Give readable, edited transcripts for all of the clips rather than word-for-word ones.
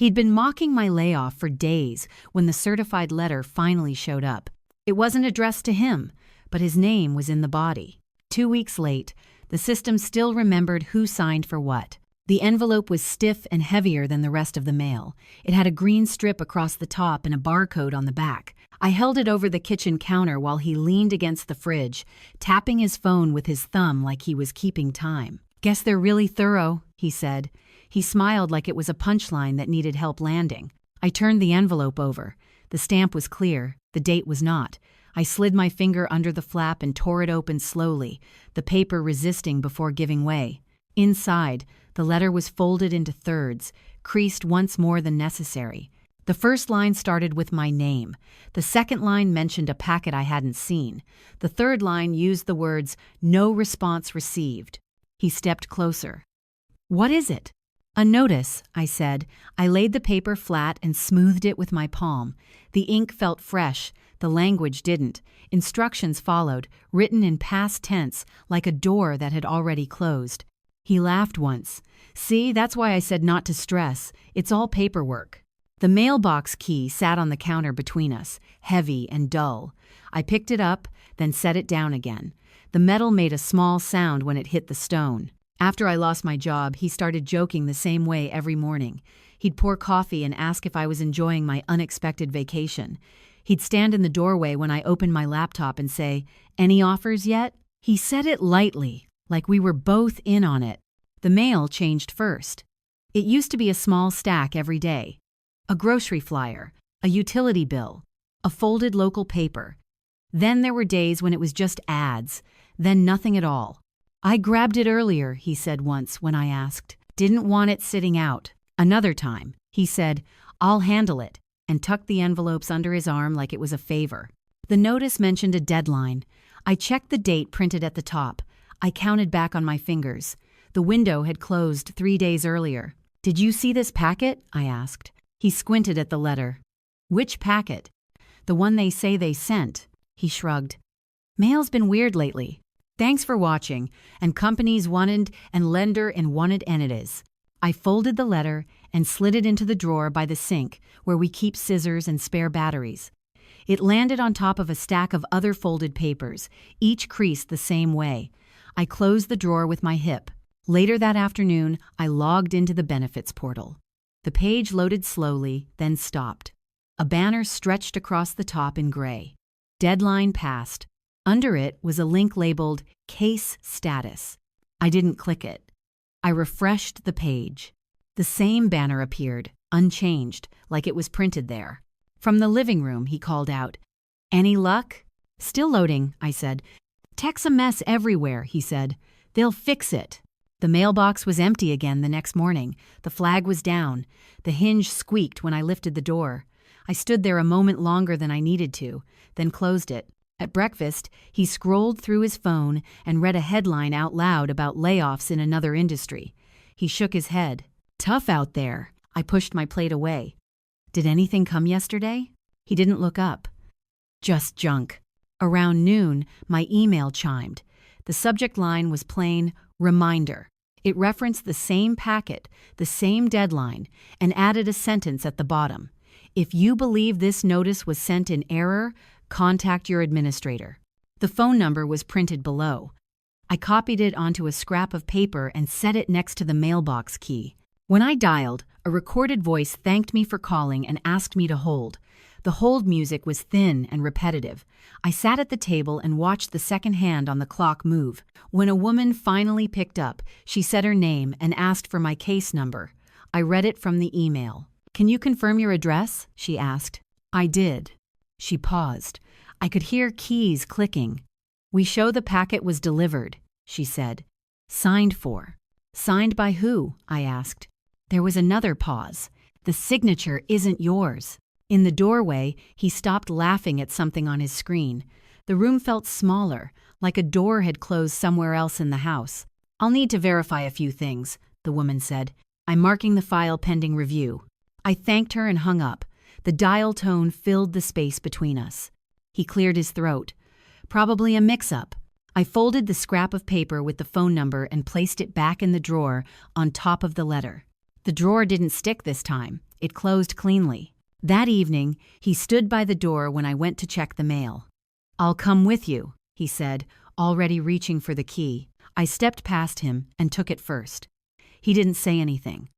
He'd been mocking my layoff for days when the certified letter finally showed up. It wasn't addressed to him, but his name was in the body. 2 weeks late, the system still remembered who signed for what. The envelope was stiff and heavier than the rest of the mail. It had a green strip across the top and a barcode on the back. I held it over the kitchen counter while he leaned against the fridge, tapping his phone with his thumb like he was keeping time. "Guess they're really thorough," he said. He smiled like it was a punchline that needed help landing. I turned the envelope over. The stamp was clear, the date was not. I slid my finger under the flap and tore it open slowly, the paper resisting before giving way. Inside, the letter was folded into thirds, creased once more than necessary. The first line started with my name. The second line mentioned a packet I hadn't seen. The third line used the words, "No response received." He stepped closer. "What is it?" "A notice," I said. I laid the paper flat and smoothed it with my palm. The ink felt fresh, the language didn't. Instructions followed, written in past tense, like a door that had already closed. He laughed once. "See, that's why I said not to stress. It's all paperwork." The mailbox key sat on the counter between us, heavy and dull. I picked it up, then set it down again. The metal made a small sound when it hit the stone. After I lost my job, he started joking the same way every morning. He'd pour coffee and ask if I was enjoying my unexpected vacation. He'd stand in the doorway when I opened my laptop and say, "Any offers yet?" He said it lightly, like we were both in on it. The mail changed first. It used to be a small stack every day. A grocery flyer, a utility bill, a folded local paper. Then there were days when it was just ads, then nothing at all. "I grabbed it earlier," he said once when I asked. "Didn't want it sitting out." Another time, he said, "I'll handle it," and tucked the envelopes under his arm like it was a favor. The notice mentioned a deadline. I checked the date printed at the top. I counted back on my fingers. The window had closed 3 days earlier. "Did you see this packet?" I asked. He squinted at the letter. "Which packet?" "The one they say they sent." He shrugged. "Mail's been weird lately. Thanks for watching, and companies wanted and lender and wanted and it is." I folded the letter and slid it into the drawer by the sink where we keep scissors and spare batteries. It landed on top of a stack of other folded papers, each creased the same way. I closed the drawer with my hip. Later that afternoon, I logged into the benefits portal. The page loaded slowly, then stopped. A banner stretched across the top in gray. Deadline passed. Under it was a link labeled Case Status. I didn't click it. I refreshed the page. The same banner appeared, unchanged, like it was printed there. From the living room, he called out, "Any luck?" "Still loading," I said. "Tech's a mess everywhere," he said. "They'll fix it." The mailbox was empty again the next morning. The flag was down. The hinge squeaked when I lifted the door. I stood there a moment longer than I needed to, then closed it. At breakfast, he scrolled through his phone and read a headline out loud about layoffs in another industry. He shook his head. "Tough out there." I pushed my plate away. "Did anything come yesterday?" He didn't look up. "Just junk." Around noon, my email chimed. The subject line was plain, "Reminder." It referenced the same packet, the same deadline, and added a sentence at the bottom. "If you believe this notice was sent in error, contact your administrator." The phone number was printed below. I copied it onto a scrap of paper and set it next to the mailbox key. When I dialed, a recorded voice thanked me for calling and asked me to hold. The hold music was thin and repetitive. I sat at the table and watched the second hand on the clock move. When a woman finally picked up, she said her name and asked for my case number. I read it from the email. "Can you confirm your address?" she asked. I did. She paused. I could hear keys clicking. "We show the packet was delivered," she said. "Signed for." "Signed by who?" I asked. There was another pause. "The signature isn't yours." In the doorway, he stopped laughing at something on his screen. The room felt smaller, like a door had closed somewhere else in the house. "I'll need to verify a few things," the woman said. "I'm marking the file pending review." I thanked her and hung up. The dial tone filled the space between us. He cleared his throat. "Probably a mix-up." I folded the scrap of paper with the phone number and placed it back in the drawer on top of the letter. The drawer didn't stick this time. it closed cleanly. That evening, he stood by the door when I went to check the mail. "I'll come with you," he said, already reaching for the key. I stepped past him and took it first. He didn't say anything.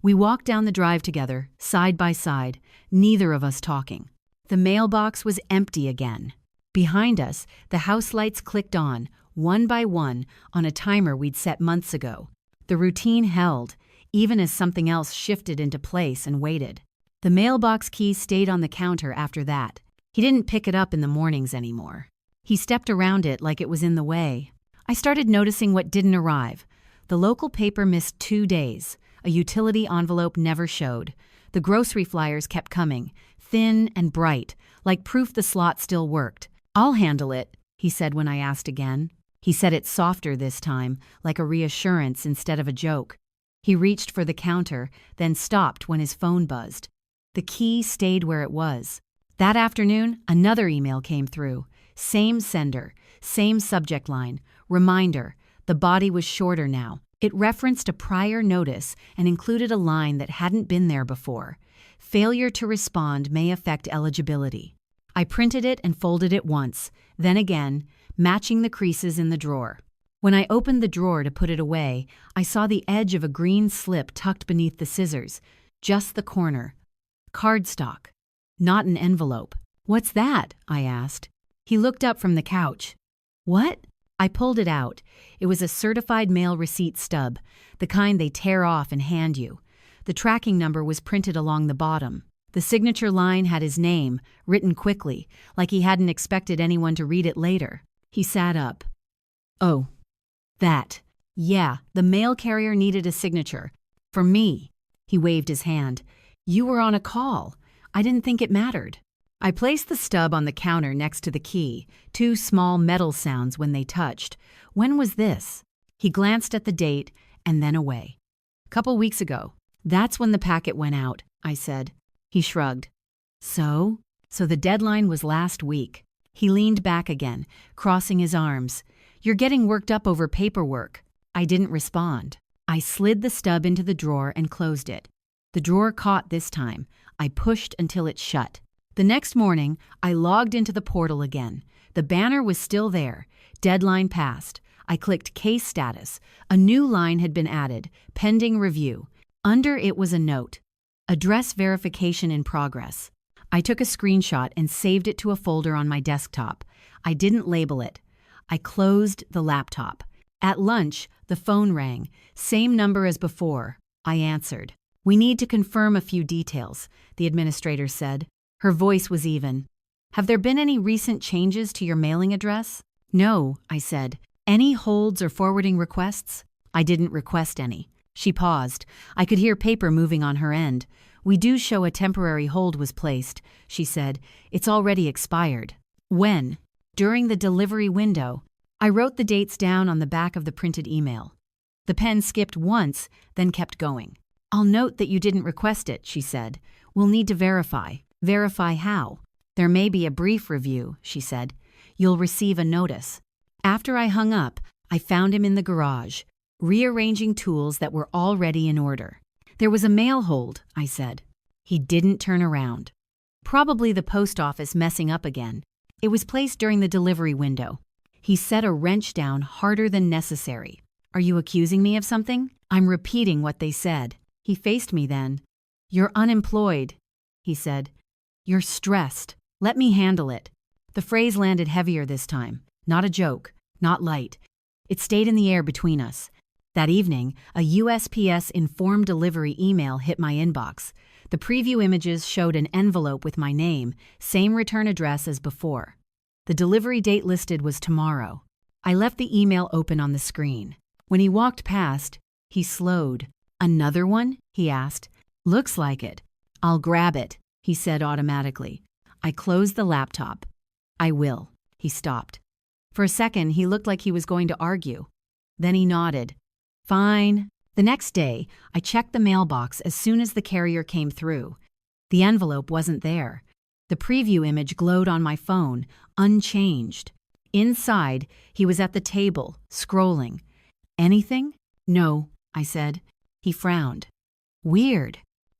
We walked down the drive together, side by side, neither of us talking. The mailbox was empty again. Behind us, the house lights clicked on, one by one, on a timer we'd set months ago. The routine held, even as something else shifted into place and waited. The mailbox key stayed on the counter after that. He didn't pick it up in the mornings anymore. He stepped around it like it was in the way. I started noticing what didn't arrive. The local paper missed 2 days. A utility envelope never showed. The grocery flyers kept coming, thin and bright, like proof the slot still worked. "I'll handle it," he said when I asked again. He said it softer this time, like a reassurance instead of a joke. He reached for the counter, then stopped when his phone buzzed. The key stayed where it was. That afternoon, another email came through. Same sender, same subject line. Reminder, the body was shorter now. It referenced a prior notice and included a line that hadn't been there before. Failure to respond may affect eligibility. I printed it and folded it once, then again, matching the creases in the drawer. When I opened the drawer to put it away, I saw the edge of a green slip tucked beneath the scissors, just the corner. Cardstock, not an envelope. "What's that?" I asked. He looked up from the couch. "What?" I pulled it out. It was a certified mail receipt stub, the kind they tear off and hand you. The tracking number was printed along the bottom. The signature line had his name, written quickly, like he hadn't expected anyone to read it later. He sat up. "Oh, that. Yeah, the mail carrier needed a signature. For me." He waved his hand. "You were on a call. I didn't think it mattered." I placed the stub on the counter next to the key, 2 small metal sounds when they touched. "When was this?" He glanced at the date and then away. "Couple weeks ago. That's when the packet went out," I said. He shrugged. So the deadline was last week." He leaned back again, crossing his arms. "You're getting worked up over paperwork." I didn't respond. I slid the stub into the drawer and closed it. The drawer caught this time. I pushed until it shut. The next morning, I logged into the portal again. The banner was still there. Deadline passed. I clicked Case Status. A new line had been added, pending review. Under it was a note. Address verification in progress. I took a screenshot and saved it to a folder on my desktop. I didn't label it. I closed the laptop. At lunch, the phone rang. Same number as before. I answered. "We need to confirm a few details," the administrator said. Her voice was even. "Have there been any recent changes to your mailing address?" "No," I said. "Any holds or forwarding requests?" "I didn't request any." She paused. I could hear paper moving on her end. "We do show a temporary hold was placed," she said. "It's already expired." "When?" "During the delivery window." I wrote the dates down on the back of the printed email. The pen skipped once, then kept going. "I'll note that you didn't request it," she said. "We'll need to verify." "Verify how?" "There may be a brief review," she said. "You'll receive a notice." After I hung up, I found him in the garage, rearranging tools that were already in order. "There was a mail hold," I said. He didn't turn around. "Probably the post office messing up again. It was placed during the delivery window." He set a wrench down harder than necessary. "Are you accusing me of something?" "I'm repeating what they said." He faced me then. "You're unemployed," he said. "You're stressed. Let me handle it." The phrase landed heavier this time. Not a joke, not light. It stayed in the air between us. That evening, a USPS informed delivery email hit my inbox. The preview images showed an envelope with my name, same return address as before. The delivery date listed was tomorrow. I left the email open on the screen. When he walked past, he slowed. "Another one?" he asked. "Looks like it." "I'll grab it," he said automatically. I closed the laptop. "I will." He stopped. For a second, he looked like he was going to argue. Then he nodded. "Fine." The next day, I checked the mailbox as soon as the carrier came through. The envelope wasn't there. The preview image glowed on my phone, unchanged. Inside, he was at the table, scrolling. "Anything?" "No," I said. He frowned. "Weird."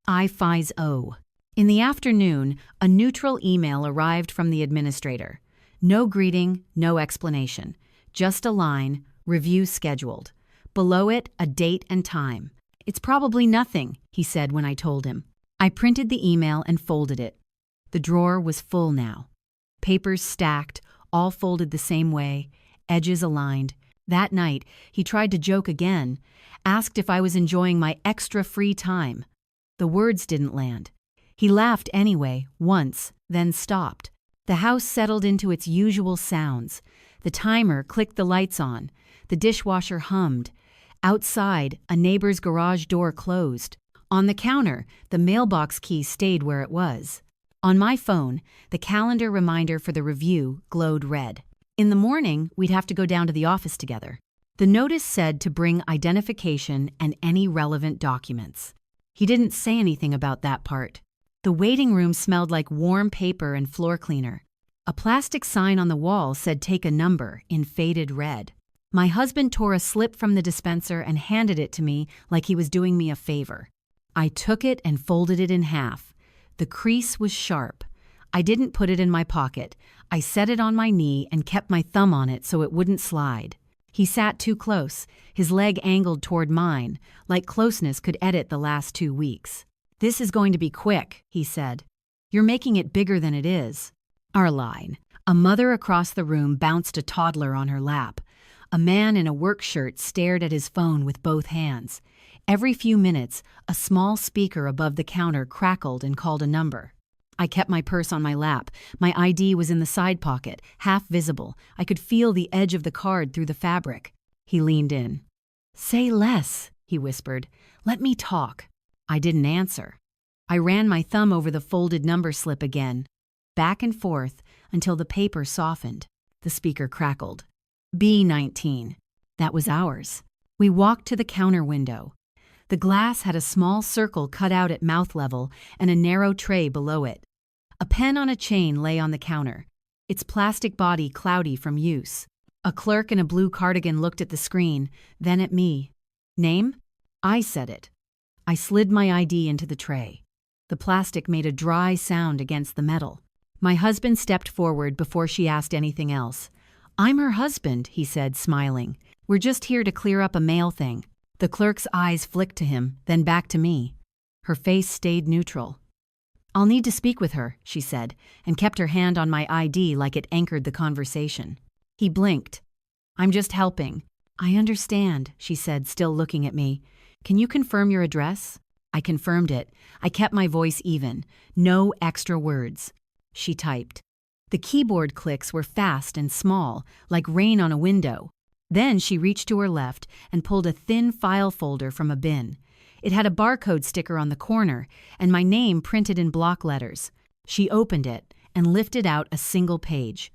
I-FIS-O. In the afternoon, a neutral email arrived from the administrator. No greeting, no explanation. Just a line, review scheduled. Below it, a date and time. "It's probably nothing," he said when I told him. I printed the email and folded it. The drawer was full now. Papers stacked, all folded the same way, edges aligned. That night, he tried to joke again, asked if I was enjoying my extra free time. The words didn't land. He laughed anyway, once, then stopped. The house settled into its usual sounds. The timer clicked the lights on. The dishwasher hummed. Outside, a neighbor's garage door closed. On the counter, the mailbox key stayed where it was. On my phone, the calendar reminder for the review glowed red. In the morning, we'd have to go down to the office together. The notice said to bring identification and any relevant documents. He didn't say anything about that part. The waiting room smelled like warm paper and floor cleaner. A plastic sign on the wall said "Take a number" in faded red. My husband tore a slip from the dispenser and handed it to me like he was doing me a favor. I took it and folded it in half. The crease was sharp. I didn't put it in my pocket. I set it on my knee and kept my thumb on it so it wouldn't slide. He sat too close, his leg angled toward mine, like closeness could edit the last 2 weeks. "This is going to be quick," he said. "You're making it bigger than it is." Our line. A mother across the room bounced a toddler on her lap. A man in a work shirt stared at his phone with both hands. Every few minutes, a small speaker above the counter crackled and called a number. I kept my purse on my lap. My ID was in the side pocket, half visible. I could feel the edge of the card through the fabric. He leaned in. "Say less," he whispered. "Let me talk." I didn't answer. I ran my thumb over the folded number slip again, back and forth until the paper softened. The speaker crackled. B19. That was ours. We walked to the counter window. The glass had a small circle cut out at mouth level and a narrow tray below it. A pen on a chain lay on the counter, its plastic body cloudy from use. A clerk in a blue cardigan looked at the screen, then at me. "Name?" I said it. I slid my ID into the tray. The plastic made a dry sound against the metal. My husband stepped forward before she asked anything else. "I'm her husband," he said, smiling. "We're just here to clear up a mail thing." The clerk's eyes flicked to him, then back to me. Her face stayed neutral. "I'll need to speak with her," she said, and kept her hand on my ID like it anchored the conversation. He blinked. "I'm just helping." "I understand," she said, still looking at me. "Can you confirm your address?" I confirmed it. I kept my voice even. No extra words. She typed. The keyboard clicks were fast and small, like rain on a window. Then she reached to her left and pulled a thin file folder from a bin. It had a barcode sticker on the corner and my name printed in block letters. She opened it and lifted out a single page.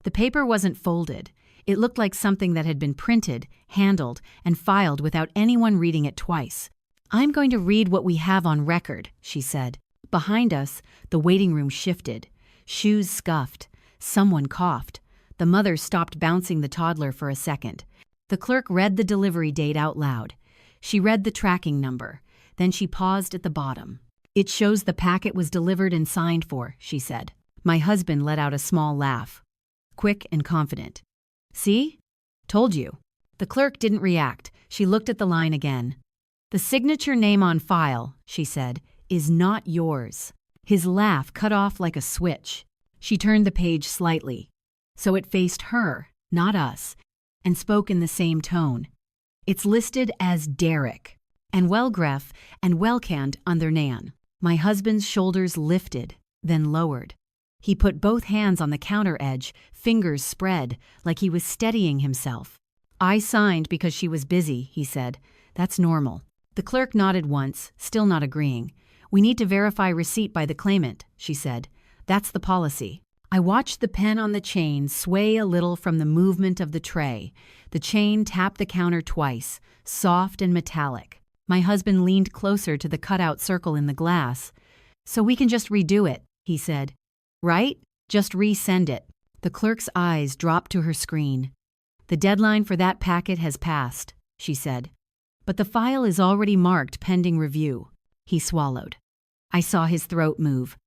The paper wasn't folded. It looked like something that had been printed, handled, and filed without anyone reading it twice. "I'm going to read what we have on record," she said. Behind us, the waiting room shifted. Shoes scuffed. Someone coughed. The mother stopped bouncing the toddler for a second. The clerk read the delivery date out loud. She read the tracking number. Then she paused at the bottom. "It shows the packet was delivered and signed for," she said. My husband let out a small laugh. Quick and confident. "See? Told you." The clerk didn't react. She looked at the line again. "The signature name on file," she said, "is not yours." His laugh cut off like a switch. She turned the page slightly, so it faced her, not us, and spoke in the same tone. "It's listed as Derek, and Wellgref and Wellcand under Nan." My husband's shoulders lifted, then lowered. He put both hands on the counter edge, fingers spread, like he was steadying himself. "I signed because she was busy," he said. "That's normal." The clerk nodded once, still not agreeing. "We need to verify receipt by the claimant," she said. "That's the policy." I watched the pen on the chain sway a little from the movement of the tray. The chain tapped the counter twice, soft and metallic. My husband leaned closer to the cutout circle in the glass. "So we can just redo it," he said. "Right? Just resend it." The clerk's eyes dropped to her screen. "The deadline for that packet has passed," she said. "But the file is already marked pending review." He swallowed. I saw his throat move.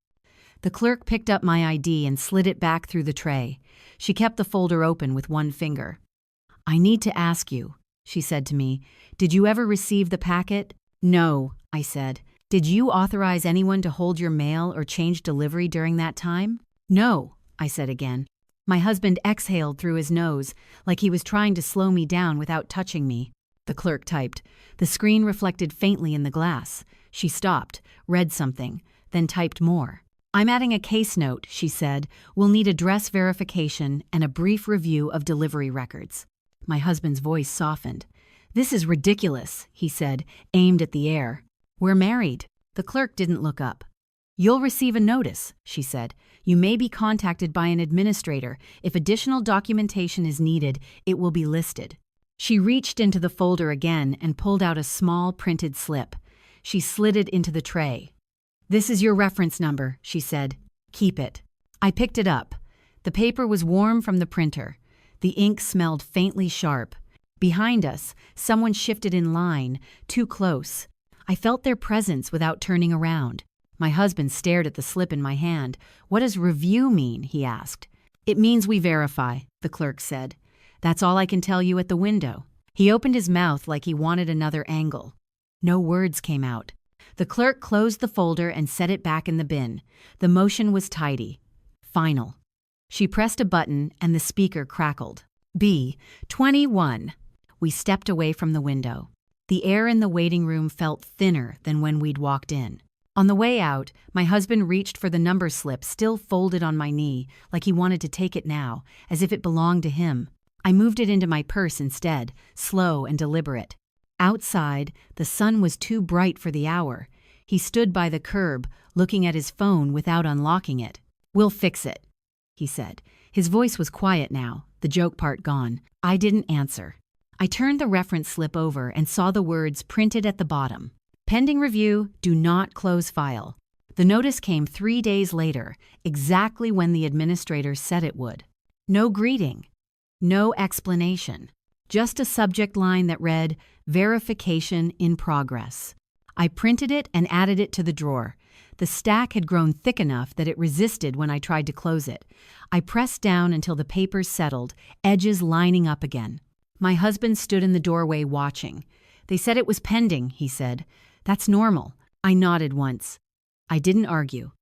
The clerk picked up my ID and slid it back through the tray. She kept the folder open with one finger. "I need to ask you," she said to me. "Did you ever receive the packet?" "No," I said. "Did you authorize anyone to hold your mail or change delivery during that time?" "No," I said again. My husband exhaled through his nose, like he was trying to slow me down without touching me. The clerk typed. The screen reflected faintly in the glass. She stopped, read something, then typed more. "I'm adding a case note," she said. "We'll need address verification and a brief review of delivery records." My husband's voice softened. "This is ridiculous," he said, aimed at the air. "We're married." The clerk didn't look up. "You'll receive a notice," she said. "You may be contacted by an administrator. If additional documentation is needed, it will be listed." She reached into the folder again and pulled out a small printed slip. She slid it into the tray. "This is your reference number," she said. "Keep it." I picked it up. The paper was warm from the printer. The ink smelled faintly sharp. Behind us, someone shifted in line, too close. I felt their presence without turning around. My husband stared at the slip in my hand. "What does review mean?" he asked. "It means we verify," the clerk said. "That's all I can tell you at the window." He opened his mouth like he wanted another angle. No words came out. The clerk closed the folder and set it back in the bin. The motion was tidy. Final. She pressed a button and the speaker crackled. B-21. We stepped away from the window. The air in the waiting room felt thinner than when we'd walked in. On the way out, my husband reached for the number slip still folded on my knee, like he wanted to take it now, as if it belonged to him. I moved it into my purse instead, slow and deliberate. Outside, the sun was too bright for the hour. He stood by the curb, looking at his phone without unlocking it. "We'll fix it," he said. His voice was quiet now, the joke part gone. I didn't answer. I turned the reference slip over and saw the words printed at the bottom. "Pending review, do not close file." The notice came 3 days later, exactly when the administrator said it would. No greeting. No explanation. Just a subject line that read, "Verification in progress." I printed it and added it to the drawer. The stack had grown thick enough that it resisted when I tried to close it. I pressed down until the papers settled, edges lining up again. My husband stood in the doorway watching. "They said it was pending," he said. "That's normal." I nodded once. I didn't argue.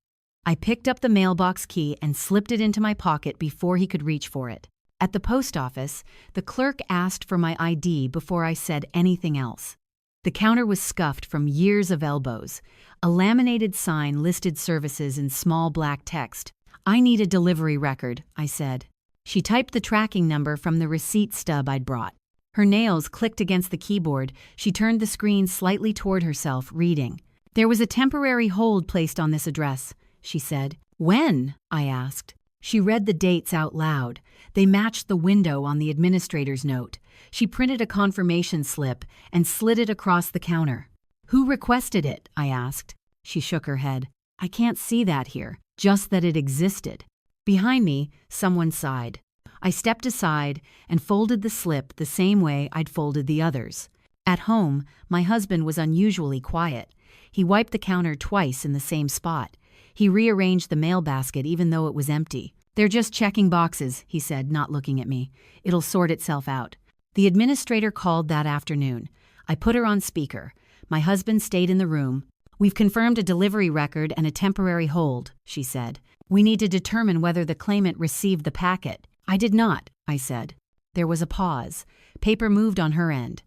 I picked up the mailbox key and slipped it into my pocket before he could reach for it. At the post office, the clerk asked for my ID before I said anything else. The counter was scuffed from years of elbows. A laminated sign listed services in small black text. "I need a delivery record," I said. She typed the tracking number from the receipt stub I'd brought. Her nails clicked against the keyboard. She turned the screen slightly toward herself, reading. "There was a temporary hold placed on this address," she said. "When?" I asked. She read the dates out loud. They matched the window on the administrator's note. She printed a confirmation slip and slid it across the counter. "Who requested it?" I asked. She shook her head. "I can't see that here, just that it existed." Behind me, someone sighed. I stepped aside and folded the slip the same way I'd folded the others. At home, my husband was unusually quiet. He wiped the counter twice in the same spot. He rearranged the mail basket even though it was empty. "They're just checking boxes," he said, not looking at me. "It'll sort itself out." The administrator called that afternoon. I put her on speaker. My husband stayed in the room. "We've confirmed a delivery record and a temporary hold," she said. "We need to determine whether the claimant received the packet." "I did not," I said. There was a pause. Paper moved on her end.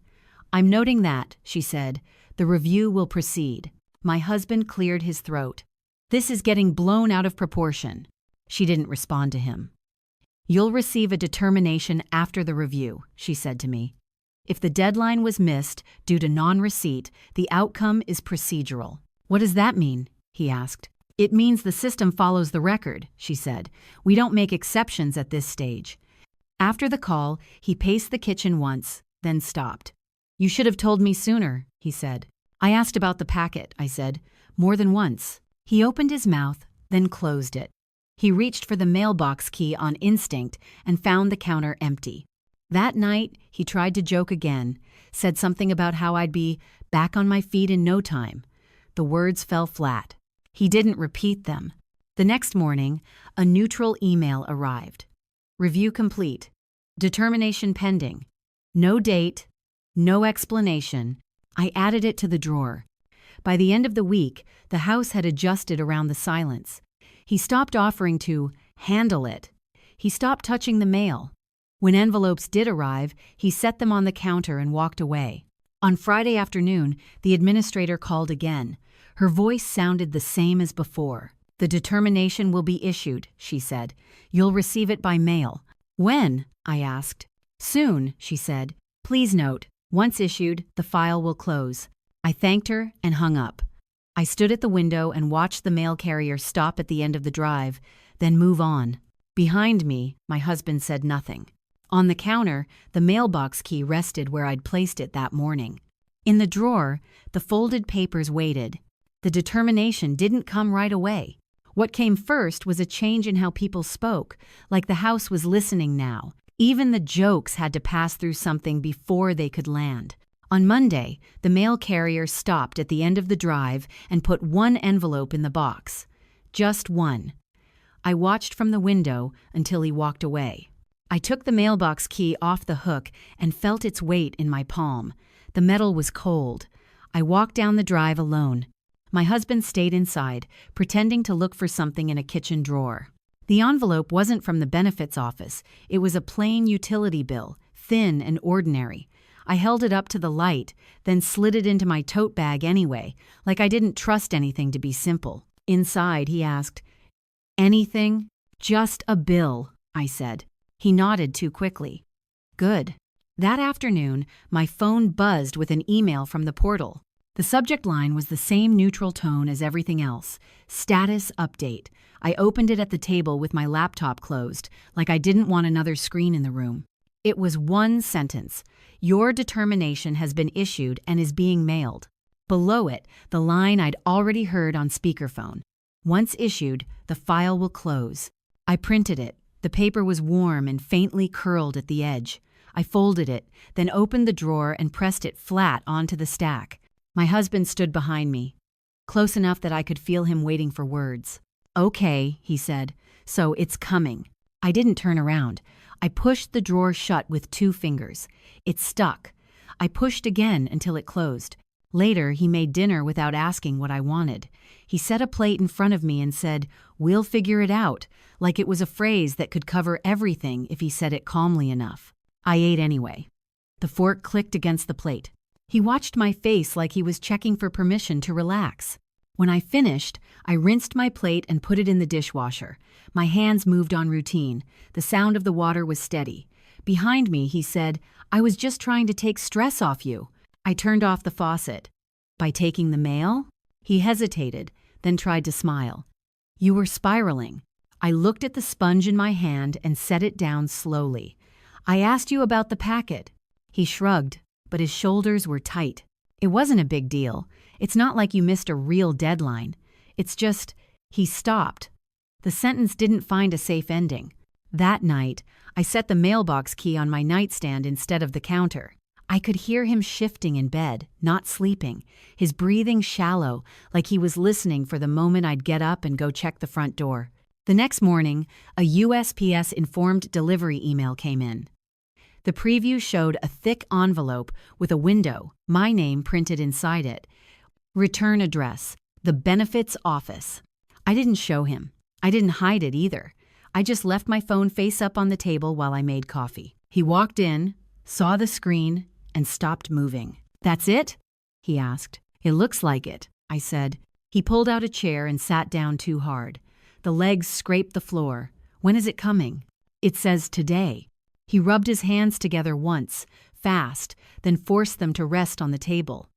"I'm noting that," she said. "The review will proceed." My husband cleared his throat. "This is getting blown out of proportion." She didn't respond to him. "You'll receive a determination after the review," she said to me. "If the deadline was missed due to non-receipt, the outcome is procedural." "What does that mean?" he asked. "It means the system follows the record," she said. "We don't make exceptions at this stage." After the call, he paced the kitchen once, then stopped. "You should have told me sooner," he said. "I asked about the packet," I said, "more than once." He opened his mouth, then closed it. He reached for the mailbox key on instinct and found the counter empty. That night, he tried to joke again, said something about how I'd be back on my feet in no time. The words fell flat. He didn't repeat them. The next morning, a neutral email arrived. Review complete. Determination pending. No date, no explanation. I added it to the drawer. By the end of the week, the house had adjusted around the silence. He stopped offering to handle it. He stopped touching the mail. When envelopes did arrive, he set them on the counter and walked away. On Friday afternoon, the administrator called again. Her voice sounded the same as before. The determination will be issued, she said. You'll receive it by mail. When? I asked. Soon, she said. Please note, once issued, the file will close. I thanked her and hung up. I stood at the window and watched the mail carrier stop at the end of the drive, then move on. Behind me, my husband said nothing. On the counter, the mailbox key rested where I'd placed it that morning. In the drawer, the folded papers waited. The determination didn't come right away. What came first was a change in how people spoke, like the house was listening now. Even the jokes had to pass through something before they could land. On Monday, the mail carrier stopped at the end of the drive and put one envelope in the box. Just one. I watched from the window until he walked away. I took the mailbox key off the hook and felt its weight in my palm. The metal was cold. I walked down the drive alone. My husband stayed inside, pretending to look for something in a kitchen drawer. The envelope wasn't from the benefits office. It was a plain utility bill, thin and ordinary. I held it up to the light, then slid it into my tote bag anyway, like I didn't trust anything to be simple. Inside, he asked, "Anything? Just a bill," I said. He nodded too quickly. Good. That afternoon, my phone buzzed with an email from the portal. The subject line was the same neutral tone as everything else. Status update. I opened it at the table with my laptop closed, like I didn't want another screen in the room. It was one sentence. Your determination has been issued and is being mailed. Below it, the line I'd already heard on speakerphone. Once issued, the file will close. I printed it. The paper was warm and faintly curled at the edge. I folded it, then opened the drawer and pressed it flat onto the stack. My husband stood behind me, close enough that I could feel him waiting for words. Okay, he said, so it's coming. I didn't turn around. I pushed the drawer shut with 2 fingers. It stuck. I pushed again until it closed. Later, he made dinner without asking what I wanted. He set a plate in front of me and said, "We'll figure it out," like it was a phrase that could cover everything if he said it calmly enough. I ate anyway. The fork clicked against the plate. He watched my face like he was checking for permission to relax. When I finished, I rinsed my plate and put it in the dishwasher. My hands moved on routine. The sound of the water was steady. Behind me, he said, "I was just trying to take stress off you." I turned off the faucet. By taking the mail? He hesitated, then tried to smile. You were spiraling. I looked at the sponge in my hand and set it down slowly. I asked you about the packet. He shrugged, but his shoulders were tight. It wasn't a big deal. It's not like you missed a real deadline. It's just, he stopped. The sentence didn't find a safe ending. That night, I set the mailbox key on my nightstand instead of the counter. I could hear him shifting in bed, not sleeping, his breathing shallow, like he was listening for the moment I'd get up and go check the front door. The next morning, a USPS informed delivery email came in. The preview showed a thick envelope with a window, my name printed inside it. Return address, the benefits office. I didn't show him. I didn't hide it either. I just left my phone face up on the table while I made coffee. He walked in, saw the screen, and stopped moving. That's it? He asked. It looks like it, I said. He pulled out a chair and sat down too hard. The legs scraped the floor. When is it coming? It says today. He rubbed his hands together once, fast, then forced them to rest on the table.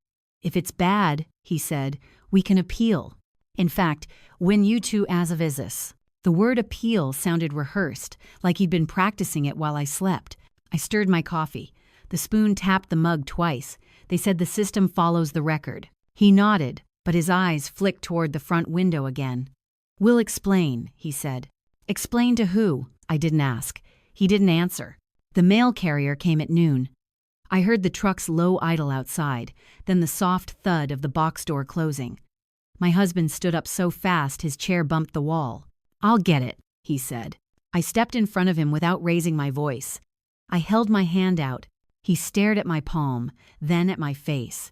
If it's bad, he said, we can appeal. In fact, when you two as of Isis. The word appeal sounded rehearsed, like he'd been practicing it while I slept. I stirred my coffee. The spoon tapped the mug twice. They said the system follows the record. He nodded, but his eyes flicked toward the front window again. We'll explain, he said. Explain to who? I didn't ask. He didn't answer. The mail carrier came at noon. I heard the truck's low idle outside, then the soft thud of the box door closing. My husband stood up so fast his chair bumped the wall. "I'll get it," he said. I stepped in front of him without raising my voice. I held my hand out. He stared at my palm, then at my face.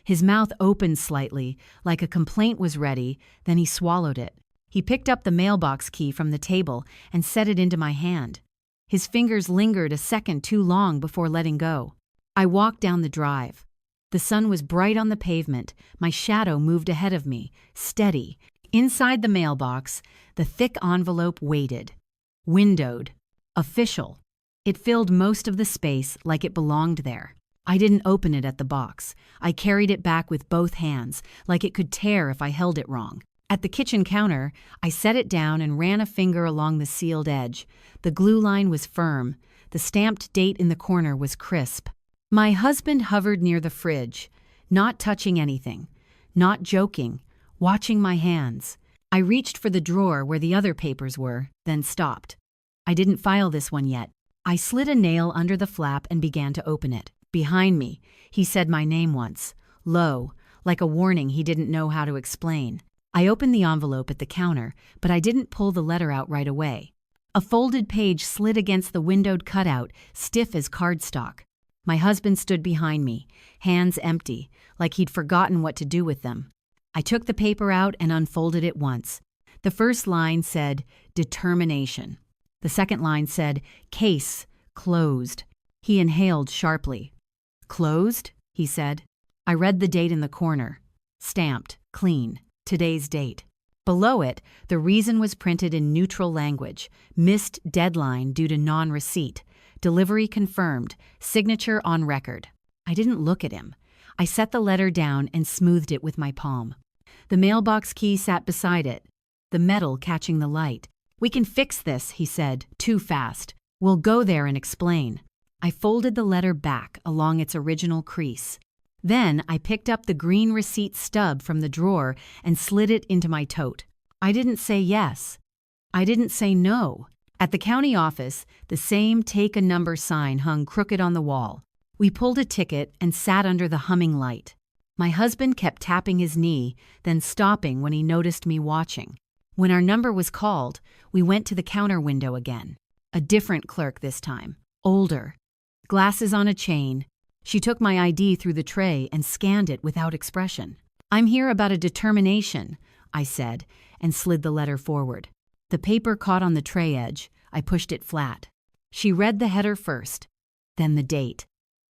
His mouth opened slightly, like a complaint was ready, then he swallowed it. He picked up the mailbox key from the table and set it into my hand. His fingers lingered a second too long before letting go. I walked down the drive. The sun was bright on the pavement. My shadow moved ahead of me, steady. Inside the mailbox, the thick envelope waited. Windowed. Official. It filled most of the space like it belonged there. I didn't open it at the box. I carried it back with both hands, like it could tear if I held it wrong. At the kitchen counter, I set it down and ran a finger along the sealed edge. The glue line was firm. The stamped date in the corner was crisp. My husband hovered near the fridge, not touching anything, not joking, watching my hands. I reached for the drawer where the other papers were, then stopped. I didn't file this one yet. I slid a nail under the flap and began to open it. Behind me, he said my name once, low, like a warning he didn't know how to explain. I opened the envelope at the counter, but I didn't pull the letter out right away. A folded page slid against the windowed cutout, stiff as cardstock. My husband stood behind me, hands empty, like he'd forgotten what to do with them. I took the paper out and unfolded it once. The first line said, determination. The second line said, case, closed. He inhaled sharply. Closed? He said. I read the date in the corner. Stamped, clean, today's date. Below it, the reason was printed in neutral language, missed deadline due to non-receipt. Delivery confirmed, signature on record. I didn't look at him. I set the letter down and smoothed it with my palm. The mailbox key sat beside it, the metal catching the light. We can fix this, he said, too fast. We'll go there and explain. I folded the letter back along its original crease. Then I picked up the green receipt stub from the drawer and slid it into my tote. I didn't say yes. I didn't say no. At the county office, the same take a number sign hung crooked on the wall. We pulled a ticket and sat under the humming light. My husband kept tapping his knee, then stopping when he noticed me watching. When our number was called, we went to the counter window again. A different clerk this time, older. Glasses on a chain. She took my ID through the tray and scanned it without expression. "I'm here about a determination," I said, and slid the letter forward. The paper caught on the tray edge. I pushed it flat. She read the header first, then the date,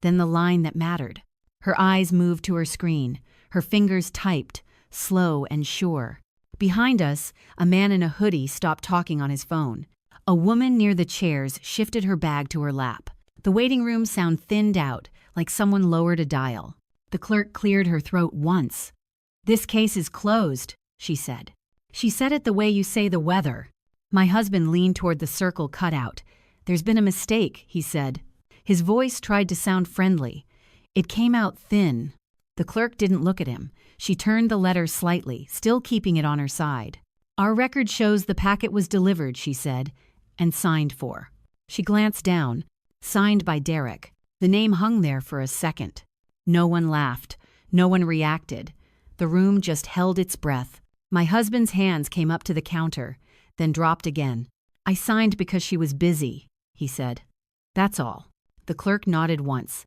then the line that mattered. Her eyes moved to her screen. Her fingers typed, slow and sure. Behind us, a man in a hoodie stopped talking on his phone. A woman near the chairs shifted her bag to her lap. The waiting room sound thinned out, like someone lowered a dial. The clerk cleared her throat once. "This case is closed," she said. She said it the way you say the weather. My husband leaned toward the circle cutout. "There's been a mistake," he said. His voice tried to sound friendly. It came out thin. The clerk didn't look at him. She turned the letter slightly, still keeping it on her side. "Our record shows the packet was delivered," she said, "and signed for." She glanced down. Signed by Derek. The name hung there for a second. No one laughed. No one reacted. The room just held its breath. My husband's hands came up to the counter, then dropped again. "I signed because she was busy," he said. "That's all." The clerk nodded once.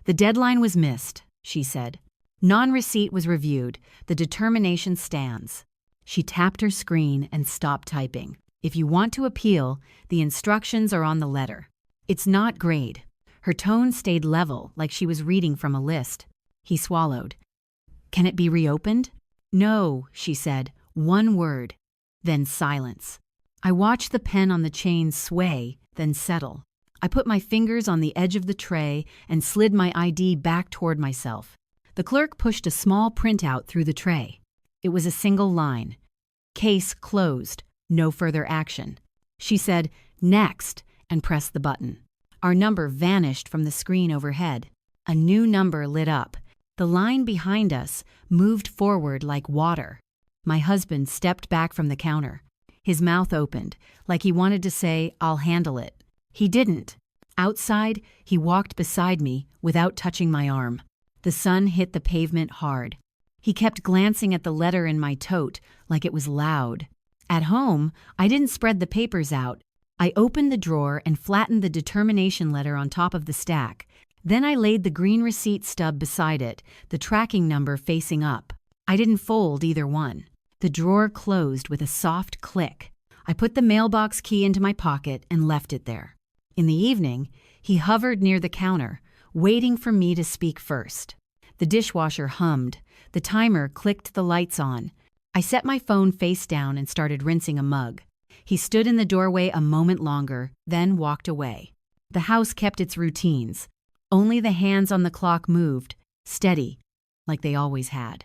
"The deadline was missed," she said. "Non-receipt was reviewed. The determination stands." She tapped her screen and stopped typing. "If you want to appeal, the instructions are on the letter. It's not grade." Her tone stayed level, like she was reading from a list. He swallowed. "Can it be reopened?" "No," she said. One word. Then silence. I watched the pen on the chain sway, then settle. I put my fingers on the edge of the tray and slid my ID back toward myself. The clerk pushed a small printout through the tray. It was a single line. "Case closed. No further action." She said, "Next," and pressed the button. Our number vanished from the screen overhead. A new number lit up. The line behind us moved forward like water. My husband stepped back from the counter. His mouth opened, like he wanted to say, "I'll handle it." He didn't. Outside, he walked beside me without touching my arm. The sun hit the pavement hard. He kept glancing at the letter in my tote like it was loud. At home, I didn't spread the papers out. I opened the drawer and flattened the determination letter on top of the stack. Then I laid the green receipt stub beside it, the tracking number facing up. I didn't fold either one. The drawer closed with a soft click. I put the mailbox key into my pocket and left it there. In the evening, he hovered near the counter, waiting for me to speak first. The dishwasher hummed. The timer clicked the lights on. I set my phone face down and started rinsing a mug. He stood in the doorway a moment longer, then walked away. The house kept its routines. Only the hands on the clock moved, steady, like they always had.